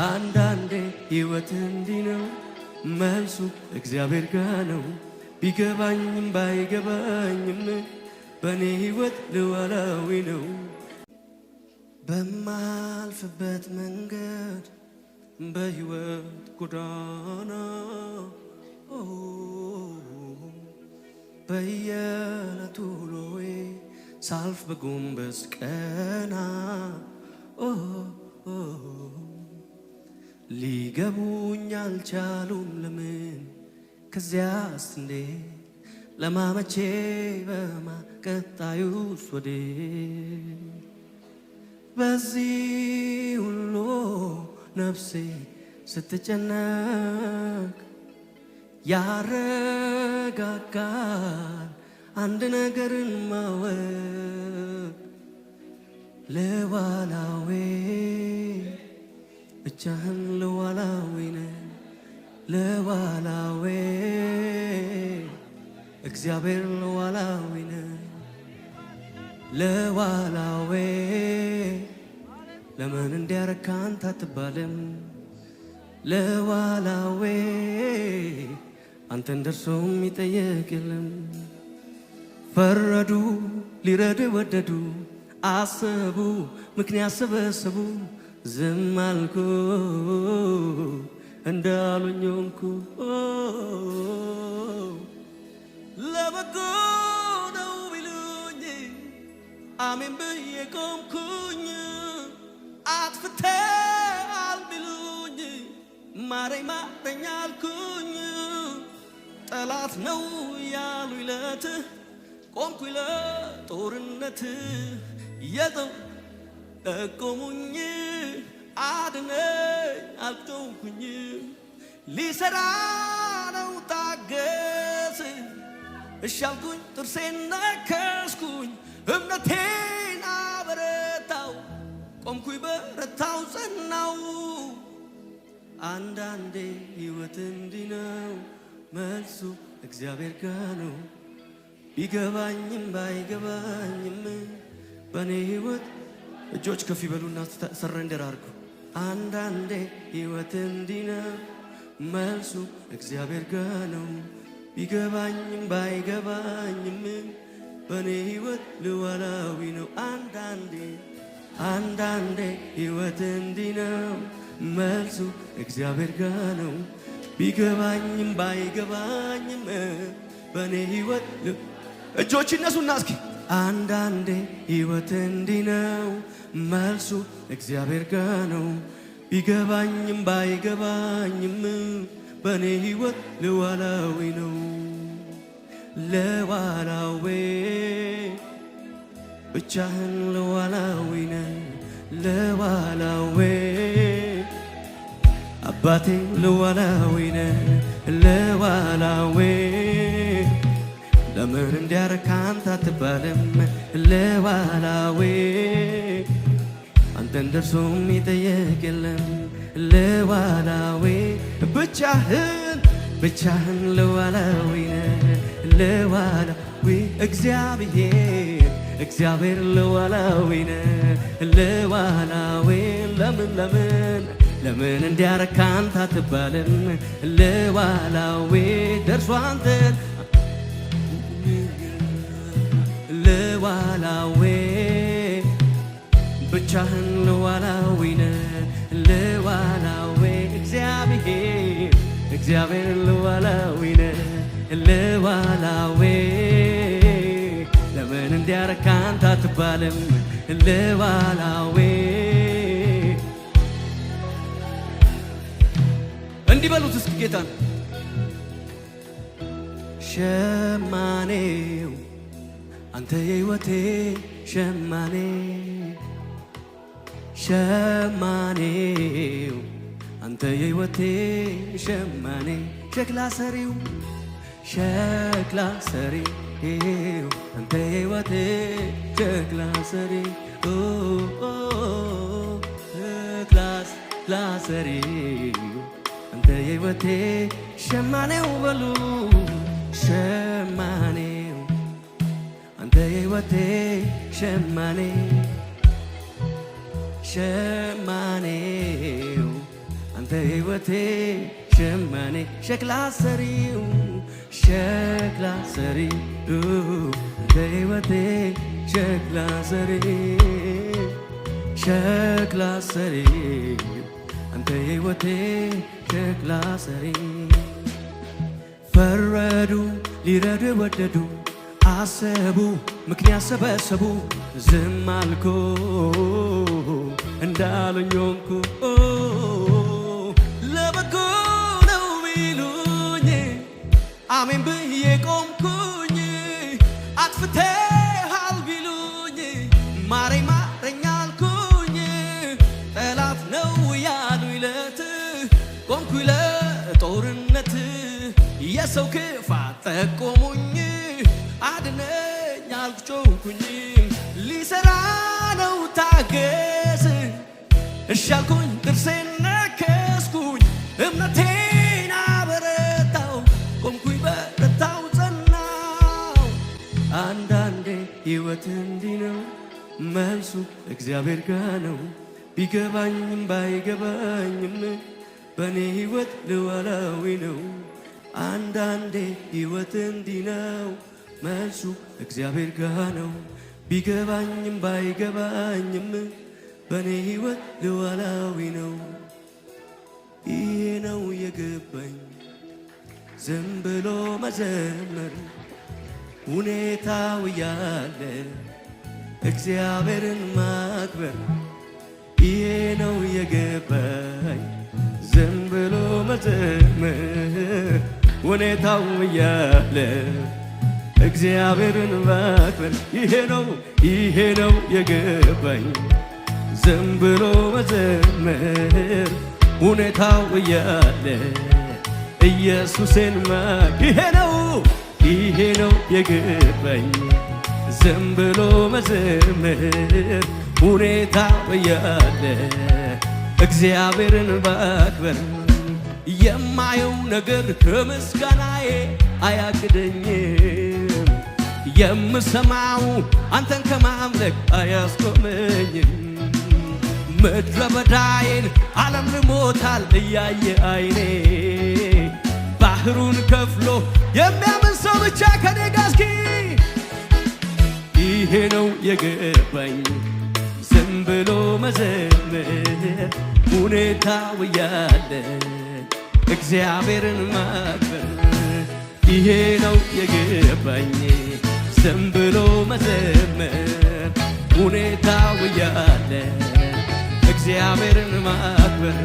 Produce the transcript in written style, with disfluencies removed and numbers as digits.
አንዳንዴ ሕይወት እንዲህ ነው መልሱ እግዚአብሔር ጋር ነው። ቢገባኝም ባይገባኝም በእኔ ሕይወት ልዋላዊ ነው። በማልፍበት መንገድ በሕይወት ጎዳና በየዕለቱ ውሎዬ ሳልፍ በጎንበስ ቀና ሊገቡኝ አልቻሉም ለምን ከዚያስ እንዴት ለማመቼ በማቀጣዩስ ወዴት በዚህ ሁሉ ነፍሴ ስትጨነቅ ያረጋጋል አንድ ነገርን ማወቅ ለዋላዌ ብቻህን ለዋላዌ ነህ ለዋላዌ እግዚአብሔር ለዋላዌ ነህ ለዋላዌ ለምን እንዲያረካ አንተ አትባልም ለዋላዌ አንተን ደርሶ የሚጠየቅ የለም። ፈረዱ ሊረዱ ወደዱ አሰቡ ምክንያት ሰበሰቡ ዝም አልኩ እንዳሉኝ ሆንኩ ለበጎ ነው ቢሉኝ አሜን ብዬ ቆምኩኝ አጥፍተሃል ቢሉኝ ማረኝ ማረኝ አልኩኝ ጠላት ነው ያሉኝ ለት ቆምኩኝ ለጦርነት የጠቆሙኝ አድነኝ አልተውኩኝ ሊሰራ ነው ታገስ እሺ አልኩኝ ጥርሴን ነከስኩኝ እምነቴን አበረታው ቆምኩኝ በረታው ጸናው አንዳንዴ ሕይወት እንዲህ ነው መልሱ እግዚአብሔር ጋር ነው። ቢገባኝም ባይገባኝም በእኔ ሕይወት እጆች ከፍ ይበሉና ሰረንደር አድርጉ። አንዳንዴ ሕይወት እንዲህ ነው መልሱ እግዚአብሔር ጋር ነው። ቢገባኝም ባይገባኝም በእኔ ሕይወት ልዋላዊ ነው። አንዳንዴ ሕይወት እንዲህ ነው መልሱ እግዚአብሔር ጋር ነው። ቢገባኝም ባይገባኝም በእኔ ሕይወት እጆች እነሱና እስኪ አንዳንዴ ሕይወት እንዲህ ነው መልሱ እግዚአብሔር ጋር ነው። ቢገባኝም ባይገባኝም በእኔ ሕይወት ልዋላዊ ነው ለዋላዌ ብቻህን ለዋላዊ ነህ ለዋላዌ አባቴ ለዋላዊ ነህ ለዋላዌ ለምን እንዲያረካ አንተ አትባልም ለዋላዌ አንተን ደርሶ የሚጠየቅ የለም ለዋላዌ ብቻህን ለዋላዊ ነህ ለዋላዊ እግዚአብሔር ለዋላዊ ነህ ለዋላዊ ለምን እንዲያረካ አንተ አትባልም ለዋላዊ ደርሶ አንተን ለዋላዌ ብቻህን ለዋላዊ ነህ ለዋላዌ እግዚአብሔር ለዋላዊ ነህ ለዋላዌ ለምን እንዲያረካ አንተ አትባልም ለዋላዌ እንዲህ በሉት እስኪ ጌታን ሸማኔው አንተ የሕይወቴ ሸማኔው አንተ የሕይወቴ ሸማኔ ሸክላ ሰሪው አንተ የሕይወቴ ሸክላ ሰሪ ሸክላ ሰሪው አንተ የሕይወቴ ሸማኔው በሉ ሸማኔው አንተ የሕይወቴ ሸማኔው አንተ የሕይወቴ ሸማኔ ሸክላ ሰሪው ሸክላ ሰሪው አንተ የሕይወቴ ሸክላ ሰሪ ሸክላ ሰሪው አንተ የሕይወቴ ሸክላ ሰሪ ፈረዱ ሊረዱ ወደዱ አሰቡ ምክንያት ሰበሰቡ ዝም አልኩ እንዳሉኝ ሆንኩ ለበጎ ነው ሚሉኝ አሜን ብዬ ቆምኩኝ አጥፍተሃል ቢሉኝ ማረኝ ማረኝ አልኩኝ ጠላት ነው ያሉኝ ለት ቆምኩኝ ለጦርነት የሰው ክፋት ጠቆሙኝ አድነኝ አልኩ ጮኽኩኝ ሊሰራ ነው ታገስ እሺ አልኩኝ ጥርሴን ነከስኩኝ እምነቴን አበረታው ቆምኩኝ በረታው ጸናው አንዳንዴ ሕይወት እንዲህ ነው መልሱ እግዚአብሔር ጋር ነው ቢገባኝም ባይገባኝም በእኔ ሕይወት ሉዓላዊ ነው አንዳንዴ ሕይወት እንዲህ ነው መልሱ እግዚአብሔር ጋር ነው ቢገባኝም ባይገባኝም በእኔ ሕይወት ሉዓላዊ ነው ይሄ ነው የገባኝ ዝም ብሎ መዘመር ሁኔታው ያለ እግዚአብሔርን ማክበር ይሄ ነው የገባኝ ዝም ብሎ መዘመር ሁኔታው ያለ እግዚአብሔርን ማክበር ይሄ ነው የገባኝ ዝም ብሎ መዘመር ሁኔታው እያለ ኢየሱስን ይሄ ነው የገባኝ ዝም ብሎ መዘመር ሁኔታው እያለ እግዚአብሔርን ማክበር የማየው ነገር ከምስጋናዬ አያግደኝም የምሰማው አንተን ከማምለክ አያስቆመኝም ምድረ በዳዬን ዓለም ልሞታል እያየ አይኔ ባህሩን ከፍሎ የሚያምን ሰው ብቻ ከኔ ጋር እስኪ ይሄ ነው የገባኝ ዝም ብሎ መዘመር ሁኔታው ያለ እግዚአብሔርን ማክበር ይሄ ነው የገባኝ ዝም ብሎ መዘመር ሁኔታው ያለ እግዚአብሔርን ማክበር